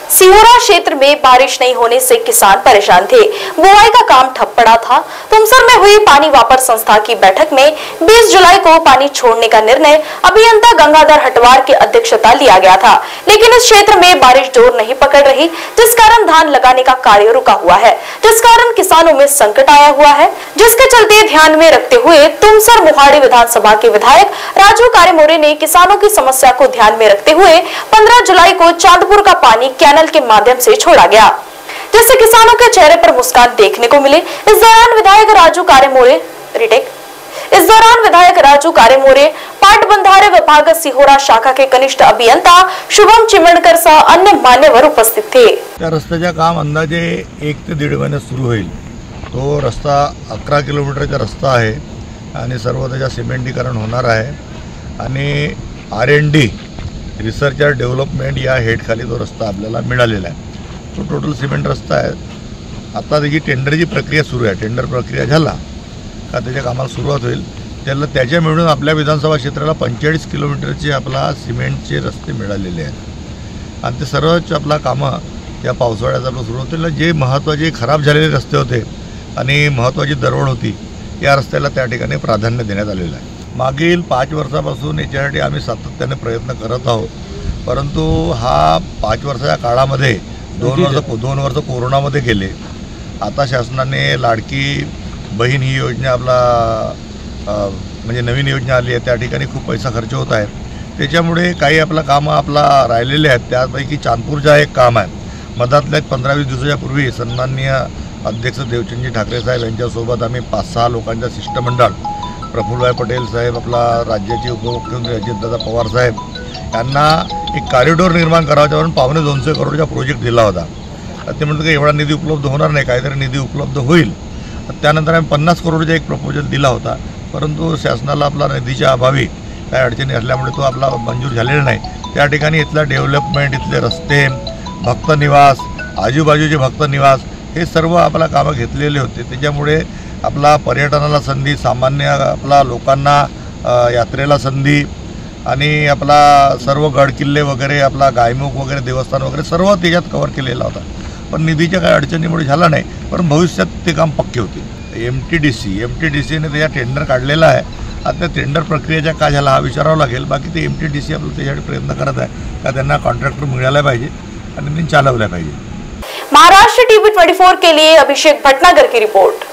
सिहोरा क्षेत्र में बारिश नहीं होने से किसान परेशान थे। बुआई का काम ठप पड़ा था। तुमसर में हुई पानी वापर संस्था की बैठक में 20 जुलाई को पानी छोड़ने का निर्णय अभियंता गंगाधर हटवार की अध्यक्षता लिया गया था, लेकिन इस क्षेत्र में बारिश जोर नहीं पकड़ रही, जिस कारण धान लगाने का कार्य रुका हुआ है, जिस कारण किसानों में संकट आया हुआ है, जिसके चलते ध्यान में रखते हुए तुमसर मोहाड़ी विधानसभा के विधायक राजू कारेमोरे ने किसानों की समस्या को ध्यान में रखते हुए 15 जुलाई को चांदपुर का पानी कैनल के माध्यम से छोड़ा गया, जिससे किसानों के चेहरे पर मुस्कान देखने को मिली। इस दौरान विधायक राजू कारेमोरे पाटबंधारे विभाग सिहोरा शाखा के कनिष्ठ अभियंता शुभम चिमणकर सह अन्य मान्यवर उपस्थित थे। त्या रस्त्याचे काम अंदाजे 1 ते 1.5 महिन्यात सुरू होईल। तो रस्ता 11 किलोमीटरचा रस्ता आहे आणि सर्व त्याचा सिमेंटीकरण होणार आहे आणि R&D रिसर्च एंड डेव्हलपमेंट या हेडखाली तो रस्ता आपल्याला मिळालेला आहे। तो टोटल सिमेंट रस्ता आहे। आता त्याची टेंडरची प्रक्रिया सुरू आहे। टेंडर प्रक्रिया झाला का त्याच्या कामाला सुरुवात होईल। त्याच्या मिळून आपल्या विधानसभा क्षेत्राला 45 किलोमीटरचे आपला सिमेंटचे रस्ते मिळालेले आहेत आणि ते सर्वच आपला कामं या पावसाळ्यात आपलं सुरू होतील। जे महत्त्वाचे खराब झालेले रस्ते होते आणि महत्त्वाची दरवड होती या रस्त्याला त्या ठिकाणी प्राधान्य देण्यात आलेलं आहे। मागील 5 वर्षापासून याच्यासाठी आम्ही सातत्याने प्रयत्न करत आहोत, परंतु हा 5 वर्षाच्या काळामध्ये 2 वर्ष कोरोनामध्ये गेले। आता शासनाने लाडकी बहीण ही योजना म्हणजे नवीन योजना आली आहे, त्या ठिकाणी खूप पैसा खर्च होत आहे। त्याच्यामुळे काही आपला कामं राहिलेले आहेत। त्यापैकी चांदपूरचा एक काम आहे। मधातल्या 15-20 दिवसाच्या पूर्वी सन्माननीय अध्यक्ष देवचंदजी ठाकरे साहेब यांच्यासोबत आम्ही 5-6 लोकांचा शिष्टमंडळ, प्रफुल्लभाई पटेल साहेब, आपला राज्याचे उपमुख्यमंत्री अजितदादा पवार साहेब यांना एक कॉरिडॉर निर्माण करायचा म्हणून 250 करोडचा प्रोजेक्ट दिला होता। ते म्हणतात की एवढा निधी उपलब्ध होणार नाही, काहीतरी निधी उपलब्ध होईल। त्यानंतर आम्ही 50 करोडचा एक प्रपोजल दिला होता, परंतु शासनाला आपला निधीच्या अभावी काही अडचणी असल्यामुळे तो आपला मंजूर झालेला नाही। त्या ठिकाणी इथला डेव्हलपमेंट, इथले रस्ते, भक्त निवास, आजूबाजूचे भक्त निवास हे सर्व आपला कामं घेतलेले होते। त्याच्यामुळे आपला पर्यटनाला संधी, सामान्य आपला लोकांना यात्रेला संधी आणि आपला सर्व गड किल्ले वगैरे, आपला गायमुख वगैरे, देवस्थान वगैरे सर्व त्याच्यात कव्हर केलेला होता। पण निधीच्या काही अडचणीमुळे झाला नाही, पण भविष्यात ते काम पक्के होते। MTDCने त्याचा टेंडर काढलेला आहे। आता टेंडर प्रक्रियेचा काय झाला हा विचारावा लागेल। बाकी ते MTDC आपलं त्यासाठी प्रयत्न करत आहे का त्यांना कॉन्ट्रॅक्टर मिळाला पाहिजे आणि त्यांनी चालवलं पाहिजे। महाराष्ट्र TV 24 के लिए अभिषेक भटनागर की रिपोर्ट।